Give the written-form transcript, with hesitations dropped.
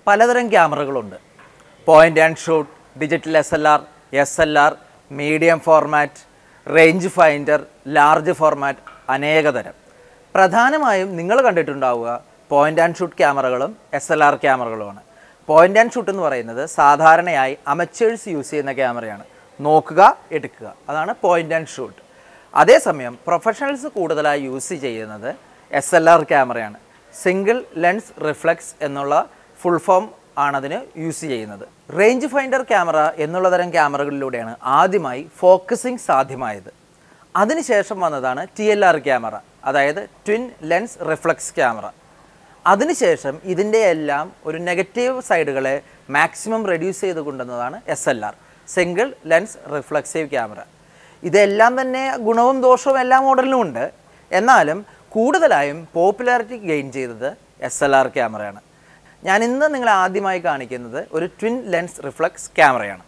പലതരം ക്യാമറകളുണ്ട്. Point and shoot, digital SLR, medium format, range finder, large format, അനേക തരം. പ്രധാനമായും നിങ്ങൾ കണ്ടിട്ടുണ്ടാവുക പോയിൻ്റ് ആൻഡ് ഷൂട്ട് ക്യാമറകളും SLR ക്യാമറകളുമാണ്. പോയിൻ്റ് ആൻഡ് ഷൂട്ട് എന്ന് പറയുന്നത് സാധാരണയായി അമച്ചേഴ്സ് യൂസ് ചെയ്യുന്ന ക്യാമറയാണ്. നോക്കുക, എടുക്കുക, അതാണ് പോയിൻ്റ് ആൻഡ് ഷൂട്ട്. അതേസമയം പ്രൊഫഷണൽസ് കൂടുതലായി യൂസ് ചെയ്യുന്നത് SLR ക്യാമറയാണ്. സിംഗിൾ ലെൻസ് റിഫ്ലെക്സ് എന്നുള്ള ഫുൾ ഫോം ആണതിന് യൂസ് ചെയ്യുന്നത്. റേഞ്ച് ഫൈൻഡർ ക്യാമറ എന്നുള്ള തരം ക്യാമറകളിലൂടെയാണ് ആദ്യമായി ഫോക്കസിംഗ് സാധ്യമായത്. അതിനുശേഷം വന്നതാണ് TLR ക്യാമറ, അതായത് ട്വിൻ ലെൻസ് റിഫ്ലെക്സ് ക്യാമറ. അതിനുശേഷം ഇതിൻ്റെ എല്ലാം ഒരു നെഗറ്റീവ് സൈഡുകളെ മാക്സിമം റെഡ്യൂസ് ചെയ്ത് കൊണ്ടുവന്നതാണ് SLR, single lens reflexive camera. ഇതെല്ലാം തന്നെ ഗുണവും ദോഷവും എല്ലാ മോഡലിലും ഉണ്ട്. എന്നാലും കൂടുതലായും പോപ്പുലാരിറ്റി ഗെയിൻ ചെയ്തത് SLR ക്യാമറയാണ്. ഞാൻ ഇന്ന് നിങ്ങളെ ആദ്യമായി കാണിക്കുന്നത് ഒരു ട്വിൻ ലെൻസ് റിഫ്ലെക്സ് ക്യാമറയാണ്.